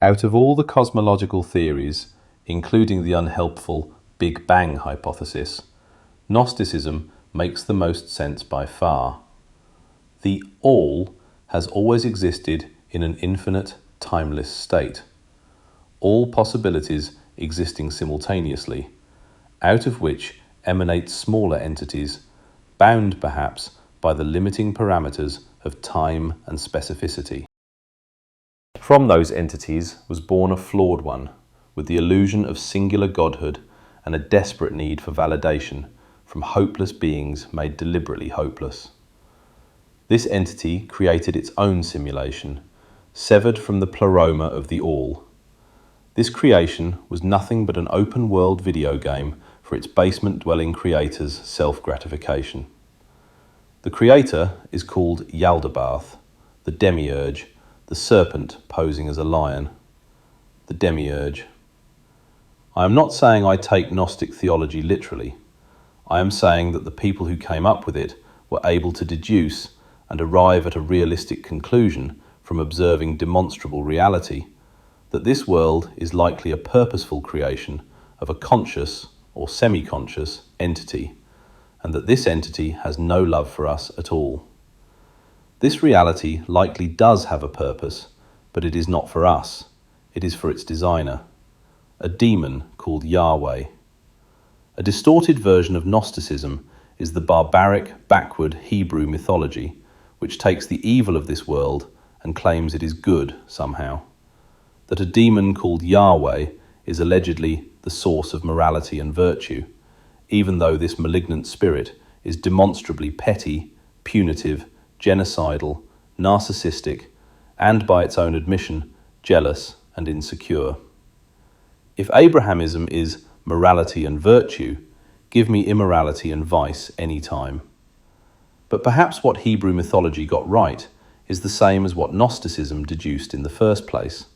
Out of all the cosmological theories, including the unhelpful Big Bang hypothesis, Gnosticism makes the most sense by far. The all has always existed in an infinite, timeless state. All possibilities existing simultaneously, out of which emanate smaller entities, bound perhaps by the limiting parameters of time and specificity. From those entities was born a flawed one, with the illusion of singular godhood and a desperate need for validation from hopeless beings made deliberately hopeless. This entity created its own simulation, severed from the pleroma of the all. This creation was nothing but an open-world video game for its basement-dwelling creator's self-gratification. The creator is called Yaldabaoth, the demiurge, the serpent posing as a lion. The demiurge. I am not saying I take Gnostic theology literally. I am saying that the people who came up with it were able to deduce and arrive at a realistic conclusion from observing demonstrable reality, that this world is likely a purposeful creation of a conscious or semi-conscious entity, and that this entity has no love for us at all. This reality likely does have a purpose, but it is not for us. It is for its designer, a demon called Yahweh. A distorted version of Gnosticism is the barbaric, backward Hebrew mythology, which takes the evil of this world and claims it is good somehow. That a demon called Yahweh is allegedly the source of morality and virtue, even though this malignant spirit is demonstrably petty, punitive, genocidal, narcissistic, and by its own admission, jealous and insecure. If Abrahamism is morality and virtue, give me immorality and vice any time. But perhaps what Hebrew mythology got right is the same as what Gnosticism deduced in the first place,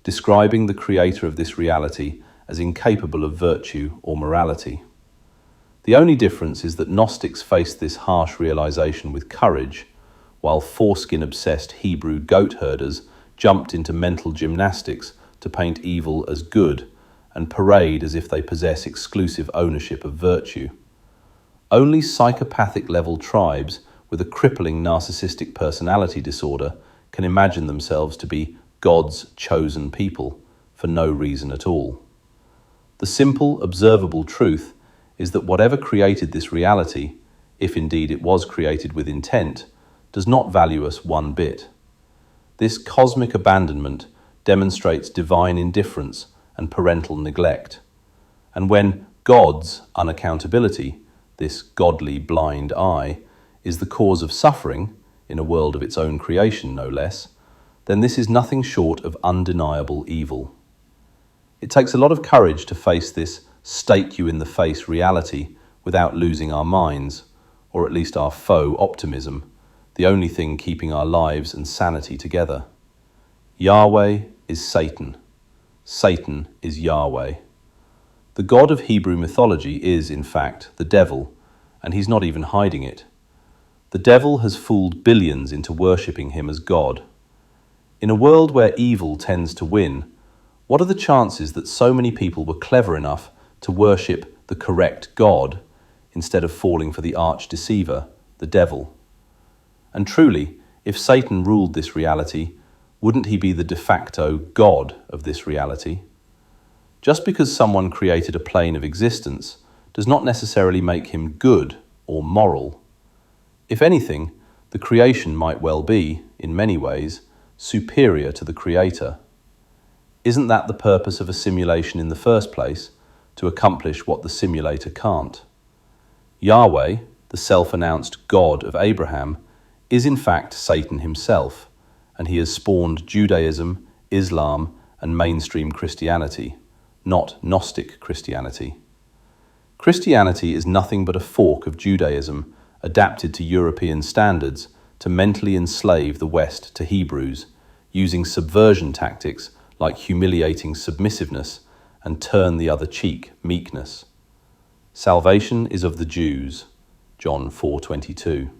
describing the creator of this reality as incapable of virtue or morality. The only difference is that Gnostics faced this harsh realization with courage, while foreskin-obsessed Hebrew goat herders jumped into mental gymnastics to paint evil as good and parade as if they possess exclusive ownership of virtue. Only psychopathic-level tribes with a crippling narcissistic personality disorder can imagine themselves to be God's chosen people for no reason at all. The simple, observable truth is that whatever created this reality, if indeed it was created with intent, does not value us one bit. This cosmic abandonment demonstrates divine indifference and parental neglect. And when God's unaccountability, this godly blind eye, is the cause of suffering, in a world of its own creation no less, then this is nothing short of undeniable evil. It takes a lot of courage to face this stake-you-in-the-face reality without losing our minds, or at least our faux optimism, the only thing keeping our lives and sanity together. Yahweh is Satan. Satan is Yahweh. The god of Hebrew mythology is, in fact, the devil, and he's not even hiding it. The devil has fooled billions into worshipping him as God. In a world where evil tends to win, what are the chances that so many people were clever enough to worship the correct God instead of falling for the arch-deceiver, the devil? And truly, if Satan ruled this reality, wouldn't he be the de facto God of this reality? Just because someone created a plane of existence does not necessarily make him good or moral. If anything, the creation might well be, in many ways, superior to the creator. Isn't that the purpose of a simulation in the first place, to accomplish what the simulator can't? Yahweh, the self-announced God of Abraham, is in fact Satan himself, and he has spawned Judaism, Islam, and mainstream Christianity, not Gnostic Christianity. Christianity is nothing but a fork of Judaism, adapted to European standards to mentally enslave the West to Hebrews, using subversion tactics like humiliating submissiveness and turn the other cheek meekness. Salvation is of the Jews, John 4:22.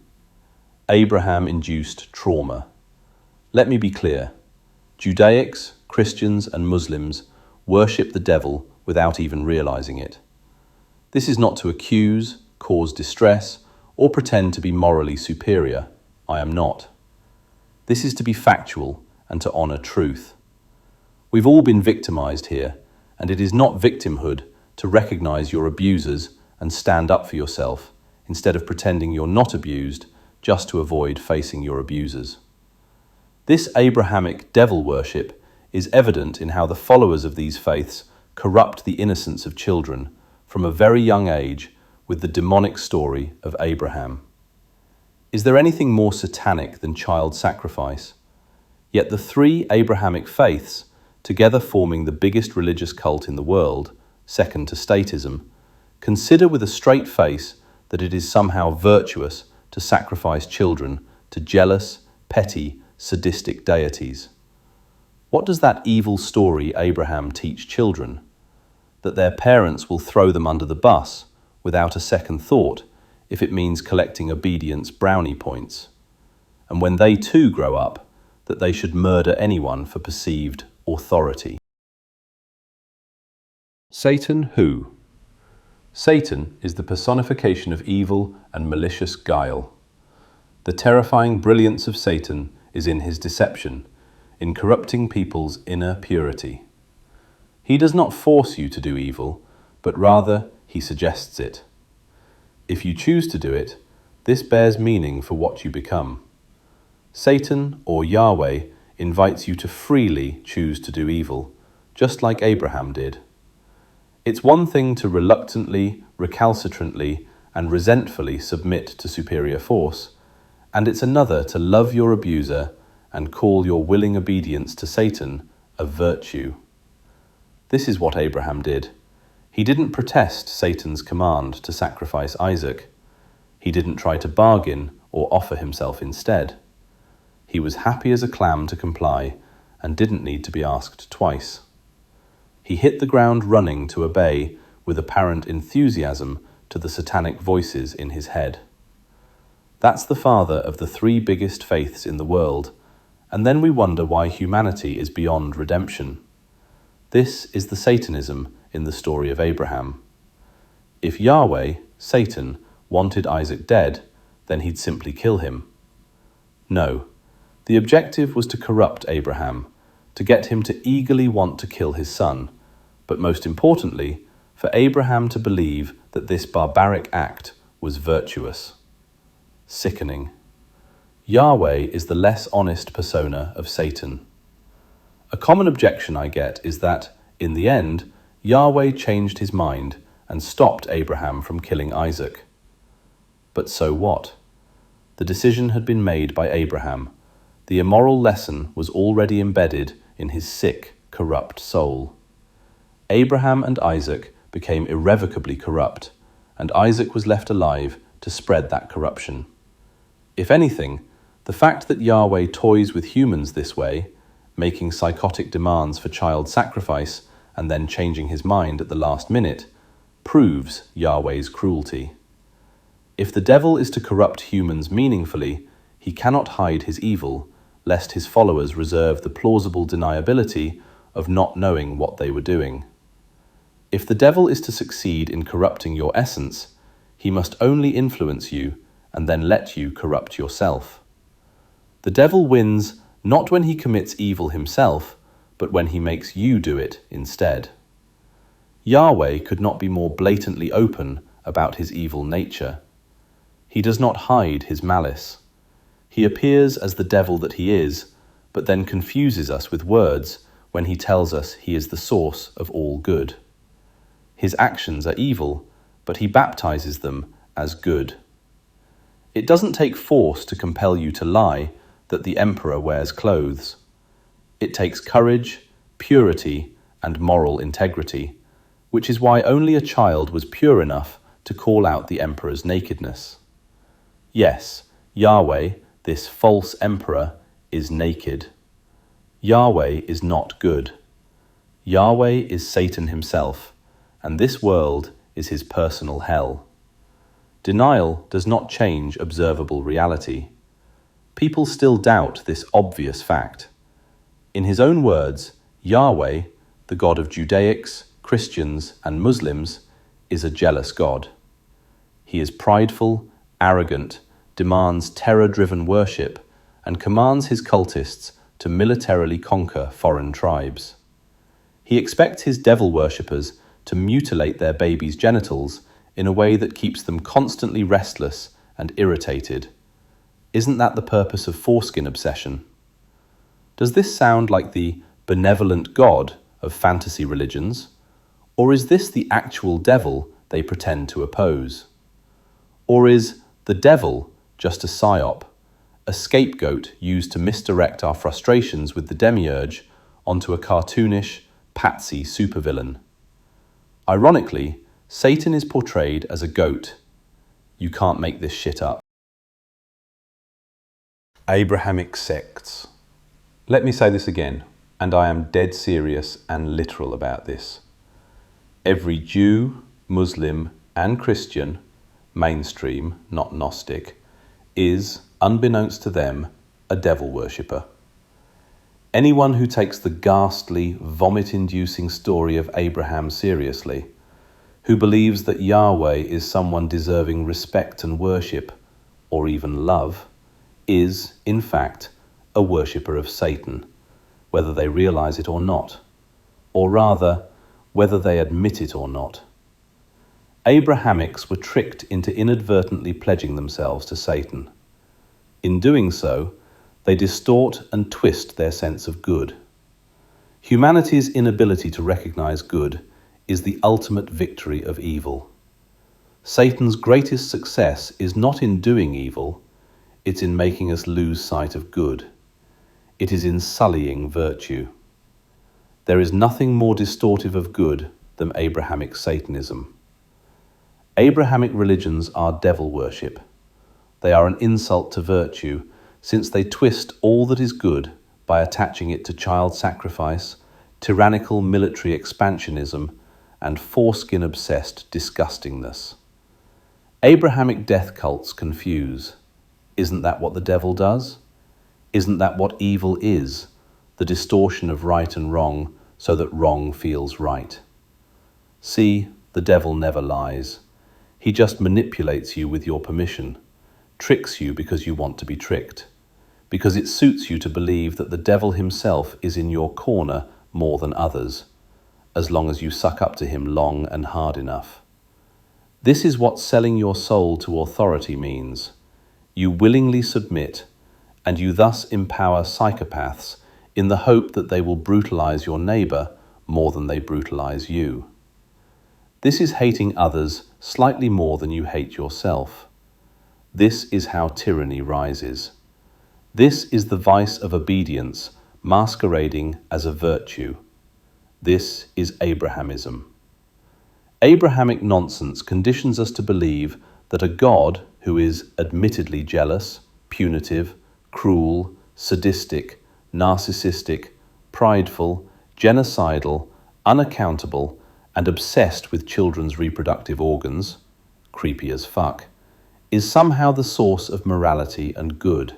Abraham-induced trauma. Let me be clear. Judaics, Christians, and Muslims worship the devil without even realizing it. This is not to accuse, cause distress, or pretend to be morally superior. I am not. This is to be factual and to honor truth. We've all been victimized here, and it is not victimhood to recognize your abusers and stand up for yourself instead of pretending you're not abused just to avoid facing your abusers. This Abrahamic devil worship is evident in how the followers of these faiths corrupt the innocence of children from a very young age with the demonic story of Abraham. Is there anything more satanic than child sacrifice? Yet the three Abrahamic faiths, together forming the biggest religious cult in the world, second to statism, consider with a straight face that it is somehow virtuous to sacrifice children to jealous, petty, sadistic deities. What does that evil story Abraham teach children? That their parents will throw them under the bus without a second thought if it means collecting obedience brownie points, and when they too grow up, that they should murder anyone for perceived authority. Satan who? Satan is the personification of evil and malicious guile. The terrifying brilliance of Satan is in his deception, in corrupting people's inner purity. He does not force you to do evil, but rather he suggests it. If you choose to do it, this bears meaning for what you become. Satan, or Yahweh, invites you to freely choose to do evil, just like Abraham did. It's one thing to reluctantly, recalcitrantly, and resentfully submit to superior force, and it's another to love your abuser and call your willing obedience to Satan a virtue. This is what Abraham did. He didn't protest Satan's command to sacrifice Isaac. He didn't try to bargain or offer himself instead. He was happy as a clam to comply and didn't need to be asked twice. He hit the ground running to obey with apparent enthusiasm to the satanic voices in his head. That's the father of the three biggest faiths in the world, and then we wonder why humanity is beyond redemption. This is the Satanism in the story of Abraham. If Yahweh, Satan, wanted Isaac dead, then he'd simply kill him. No, the objective was to corrupt Abraham, to get him to eagerly want to kill his son, but most importantly, for Abraham to believe that this barbaric act was virtuous. Sickening. Yahweh is the less honest persona of Satan. A common objection I get is that, in the end, Yahweh changed his mind and stopped Abraham from killing Isaac. But so what? The decision had been made by Abraham. The immoral lesson was already embedded in his sick, corrupt soul. Abraham and Isaac became irrevocably corrupt, and Isaac was left alive to spread that corruption. If anything, the fact that Yahweh toys with humans this way, making psychotic demands for child sacrifice and then changing his mind at the last minute, proves Yahweh's cruelty. If the devil is to corrupt humans meaningfully, he cannot hide his evil, lest his followers reserve the plausible deniability of not knowing what they were doing. If the devil is to succeed in corrupting your essence, he must only influence you and then let you corrupt yourself. The devil wins not when he commits evil himself, but when he makes you do it instead. Yahweh could not be more blatantly open about his evil nature. He does not hide his malice. He appears as the devil that he is, but then confuses us with words when he tells us he is the source of all good. His actions are evil, but he baptizes them as good. It doesn't take force to compel you to lie that the emperor wears clothes. It takes courage, purity, and moral integrity, which is why only a child was pure enough to call out the emperor's nakedness. Yes, Yahweh, this false emperor, is naked. Yahweh is not good. Yahweh is Satan himself, and this world is his personal hell. Denial does not change observable reality. People still doubt this obvious fact. In his own words, Yahweh, the God of Judaics, Christians, and Muslims, is a jealous God. He is prideful, arrogant, demands terror-driven worship, and commands his cultists to militarily conquer foreign tribes. He expects his devil worshippers to mutilate their babies' genitals in a way that keeps them constantly restless and irritated. Isn't that the purpose of foreskin obsession? Does this sound like the benevolent God of fantasy religions, or is this the actual devil they pretend to oppose? Or is the devil just a psyop, a scapegoat used to misdirect our frustrations with the demiurge onto a cartoonish, patsy supervillain? Ironically, Satan is portrayed as a goat. You can't make this shit up. Abrahamic sects. Let me say this again, and I am dead serious and literal about this. Every Jew, Muslim, and Christian, mainstream, not Gnostic, is, unbeknownst to them, a devil worshipper. Anyone who takes the ghastly, vomit-inducing story of Abraham seriously, who believes that Yahweh is someone deserving respect and worship, or even love, is, in fact, a worshipper of Satan, whether they realize it or not, or rather, whether they admit it or not. Abrahamics were tricked into inadvertently pledging themselves to Satan. In doing so, they distort and twist their sense of good. Humanity's inability to recognize good is the ultimate victory of evil. Satan's greatest success is not in doing evil, it's in making us lose sight of good. It is in sullying virtue. There is nothing more distortive of good than Abrahamic Satanism. Abrahamic religions are devil worship. They are an insult to virtue, since they twist all that is good by attaching it to child sacrifice, tyrannical military expansionism, and foreskin-obsessed disgustingness. Abrahamic death cults confuse. Isn't that what the devil does? Isn't that what evil is? The distortion of right and wrong so that wrong feels right. See, the devil never lies. He just manipulates you with your permission, tricks you because you want to be tricked, because it suits you to believe that the devil himself is in your corner more than others, as long as you suck up to him long and hard enough. This is what selling your soul to authority means. You willingly submit, and you thus empower psychopaths in the hope that they will brutalize your neighbor more than they brutalize you. This is hating others slightly more than you hate yourself. This is how tyranny rises. This is the vice of obedience masquerading as a virtue. This is Abrahamism. Abrahamic nonsense conditions us to believe that a God who is admittedly jealous, punitive, cruel, sadistic, narcissistic, prideful, genocidal, unaccountable, and obsessed with children's reproductive organs, creepy as fuck, is somehow the source of morality and good.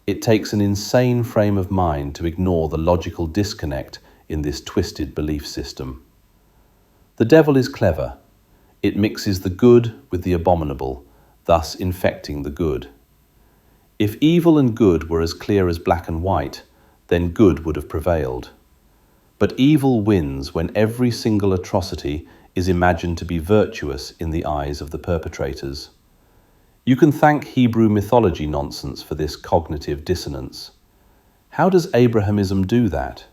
It takes an insane frame of mind to ignore the logical disconnect in this twisted belief system. The devil is clever. It mixes the good with the abominable, thus infecting the good. If evil and good were as clear as black and white, then good would have prevailed. But evil wins when every single atrocity is imagined to be virtuous in the eyes of the perpetrators. You can thank Hebrew mythology nonsense for this cognitive dissonance. How does Abrahamism do that?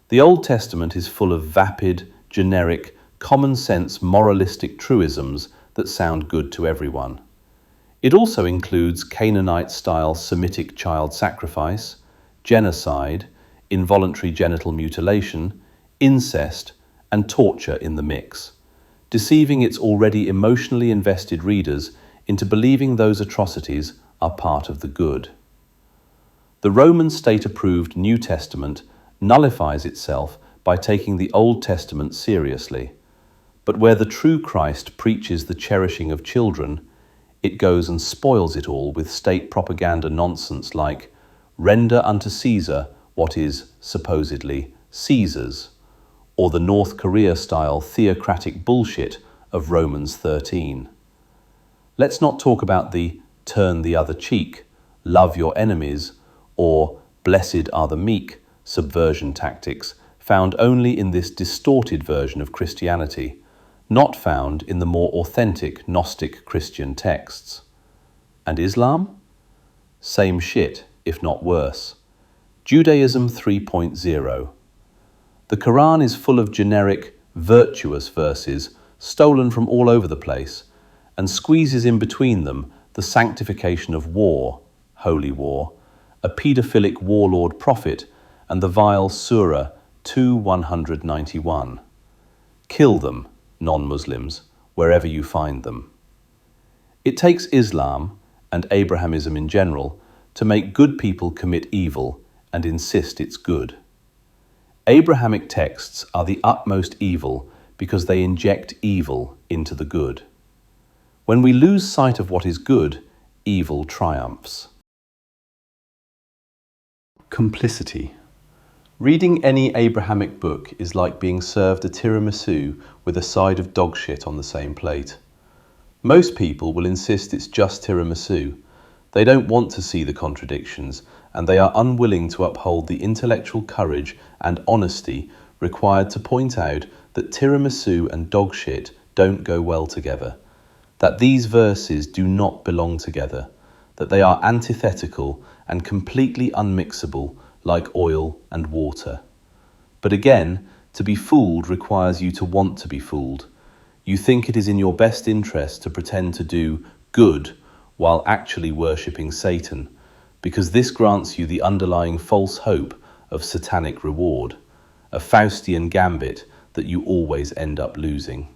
The Old Testament is full of vapid, generic, common-sense moralistic truisms that sound good to everyone. It also includes Canaanite-style Semitic child sacrifice, genocide, involuntary genital mutilation, incest, and torture in the mix, deceiving its already emotionally invested readers into believing those atrocities are part of the good. The Roman state-approved New Testament nullifies itself by taking the Old Testament seriously, but where the true Christ preaches the cherishing of children, it goes and spoils it all with state propaganda nonsense like, "Render unto Caesar what is, supposedly, Caesars, or the North Korea-style theocratic bullshit of Romans 13. Let's not talk about the turn the other cheek, love your enemies, or blessed are the meek subversion tactics found only in this distorted version of Christianity, not found in the more authentic Gnostic Christian texts. And Islam? Same shit, if not worse. Judaism 3.0. The Quran is full of generic, virtuous verses stolen from all over the place, and squeezes in between them the sanctification of war, holy war, a paedophilic warlord prophet, and the vile Surah 2:191. Kill them, non-Muslims, wherever you find them. It takes Islam, and Abrahamism in general, to make good people commit evil and insist it's good. Abrahamic texts are the utmost evil because they inject evil into the good. When we lose sight of what is good, evil triumphs. Complicity. Reading any Abrahamic book is like being served a tiramisu with a side of dog shit on the same plate. Most people will insist it's just tiramisu. They don't want to see the contradictions, and they are unwilling to uphold the intellectual courage and honesty required to point out that tiramisu and dog shit don't go well together, that these verses do not belong together, that they are antithetical and completely unmixable like oil and water. But again, to be fooled requires you to want to be fooled. You think it is in your best interest to pretend to do good while actually worshipping Satan, because this grants you the underlying false hope of satanic reward, a Faustian gambit that you always end up losing.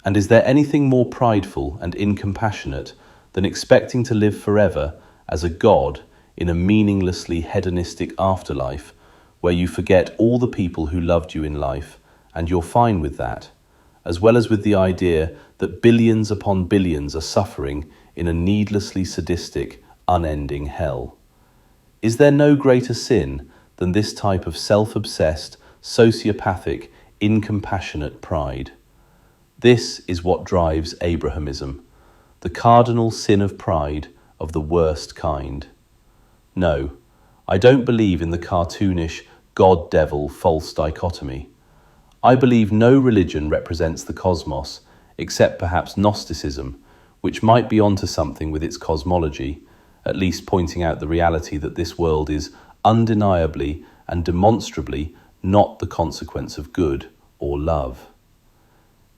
And is there anything more prideful and incompassionate than expecting to live forever as a god in a meaninglessly hedonistic afterlife where you forget all the people who loved you in life and you're fine with that, as well as with the idea that billions upon billions are suffering in a needlessly sadistic, unending hell? Is there no greater sin than this type of self-obsessed, sociopathic, incompassionate pride? This is what drives Abrahamism, the cardinal sin of pride of the worst kind. No, I don't believe in the cartoonish God-devil false dichotomy. I believe no religion represents the cosmos, except perhaps Gnosticism, which might be onto something with its cosmology, at least pointing out the reality that this world is undeniably and demonstrably not the consequence of good or love.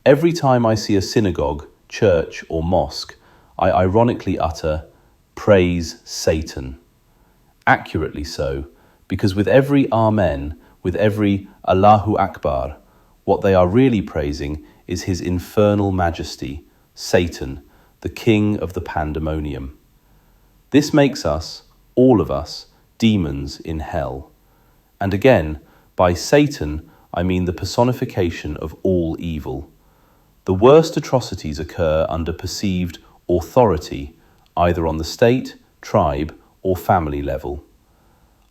Every time I see a synagogue, church, or mosque, I ironically utter, "Praise Satan." Accurately so, because with every Amen, with every Allahu Akbar, what they are really praising is his infernal majesty, Satan, the king of the pandemonium. This makes us, all of us, demons in hell. And again, by Satan, I mean the personification of all evil. The worst atrocities occur under perceived authority, either on the state, tribe, or family level.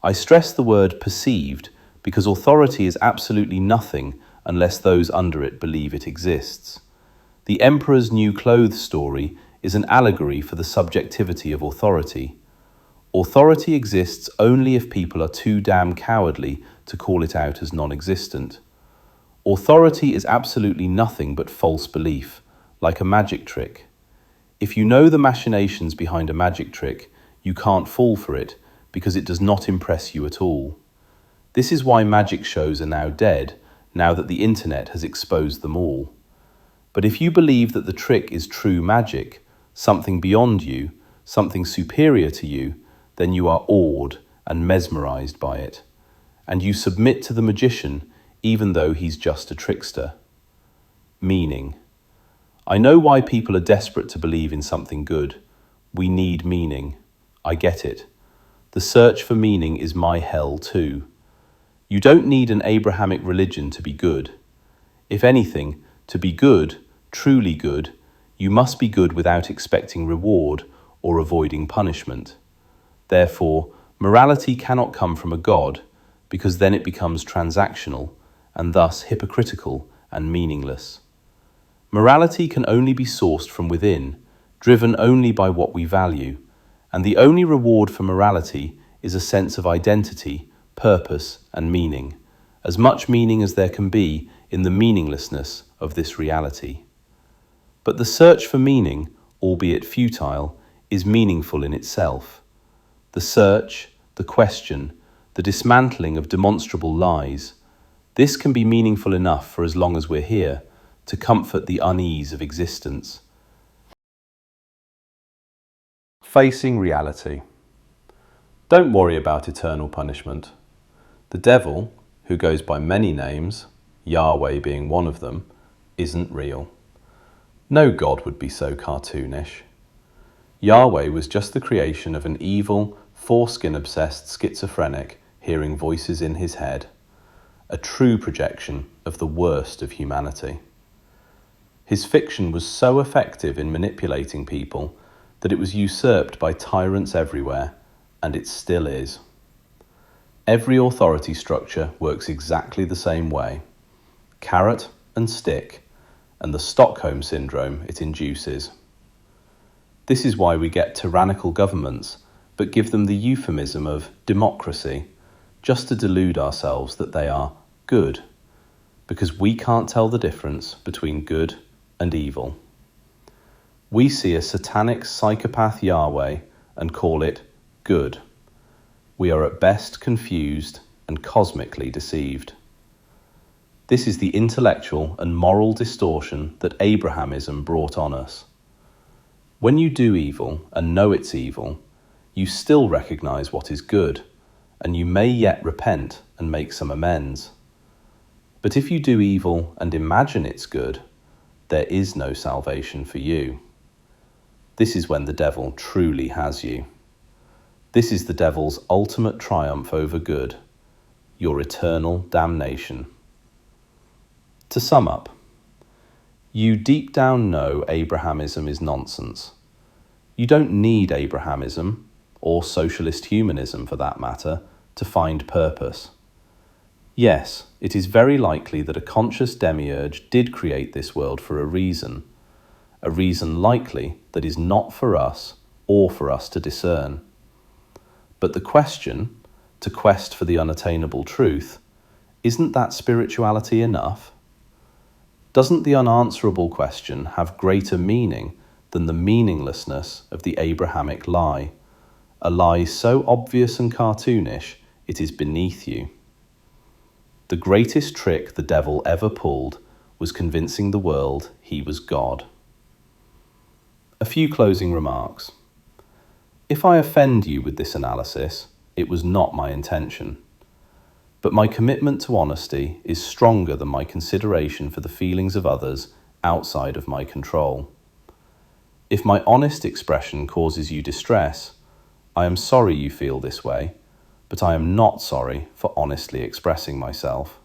I stress the word perceived because authority is absolutely nothing unless those under it believe it exists. The Emperor's New Clothes story is an allegory for the subjectivity of authority. Authority exists only if people are too damn cowardly to call it out as non-existent. Authority is absolutely nothing but false belief, like a magic trick. If you know the machinations behind a magic trick, you can't fall for it because it does not impress you at all. This is why magic shows are now dead, now that the internet has exposed them all. But if you believe that the trick is true magic, something beyond you, something superior to you, then you are awed and mesmerized by it. And you submit to the magician even though he's just a trickster. Meaning. I know why people are desperate to believe in something good. We need meaning. I get it. The search for meaning is my hell too. You don't need an Abrahamic religion to be good. If anything, to be good, truly good, you must be good without expecting reward or avoiding punishment. Therefore, morality cannot come from a God, because then it becomes transactional and thus hypocritical and meaningless. Morality can only be sourced from within, driven only by what we value, and the only reward for morality is a sense of identity, purpose, and meaning, as much meaning as there can be in the meaninglessness of this reality. But the search for meaning, albeit futile, is meaningful in itself. The search, the question, the dismantling of demonstrable lies, this can be meaningful enough for as long as we're here, to comfort the unease of existence. Facing reality. Don't worry about eternal punishment. The devil, who goes by many names, Yahweh being one of them, isn't real. No God would be so cartoonish. Yahweh was just the creation of an evil, foreskin-obsessed schizophrenic hearing voices in his head, a true projection of the worst of humanity. His fiction was so effective in manipulating people that it was usurped by tyrants everywhere, and it still is. Every authority structure works exactly the same way: carrot and stick, and the Stockholm syndrome it induces. This is why we get tyrannical governments, but give them the euphemism of democracy, just to delude ourselves that they are good, because we can't tell the difference between good and evil. We see a satanic psychopath Yahweh and call it good. We are at best confused and cosmically deceived. This is the intellectual and moral distortion that Abrahamism brought on us. When you do evil and know it's evil, you still recognize what is good, and you may yet repent and make some amends. But if you do evil and imagine it's good, there is no salvation for you. This is when the devil truly has you. This is the devil's ultimate triumph over good, your eternal damnation. To sum up, you deep down know Abrahamism is nonsense. You don't need Abrahamism, or socialist humanism for that matter, to find purpose. Yes, it is very likely that a conscious demiurge did create this world for a reason likely that is not for us or for us to discern. But the question, to quest for the unattainable truth, isn't that spirituality enough? Doesn't the unanswerable question have greater meaning than the meaninglessness of the Abrahamic lie, a lie so obvious and cartoonish it is beneath you? The greatest trick the devil ever pulled was convincing the world he was God. A few closing remarks. If I offend you with this analysis, it was not my intention. But my commitment to honesty is stronger than my consideration for the feelings of others outside of my control. If my honest expression causes you distress, I am sorry you feel this way, but I am not sorry for honestly expressing myself.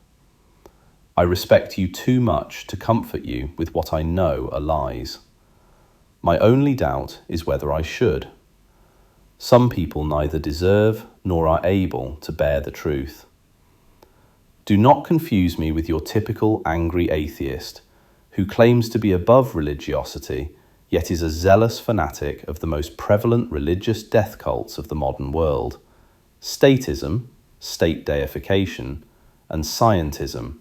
I respect you too much to comfort you with what I know are lies. My only doubt is whether I should. Some people neither deserve nor are able to bear the truth. Do not confuse me with your typical angry atheist who claims to be above religiosity, yet is a zealous fanatic of the most prevalent religious death cults of the modern world: statism, state deification, and scientism,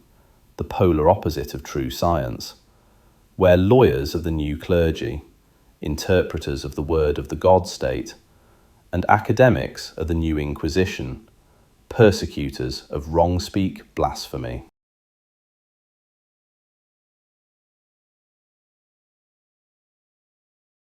the polar opposite of true science, where lawyers are the new clergy, interpreters of the word of the God state, and academics are the new Inquisition, persecutors of wrong-speak blasphemy.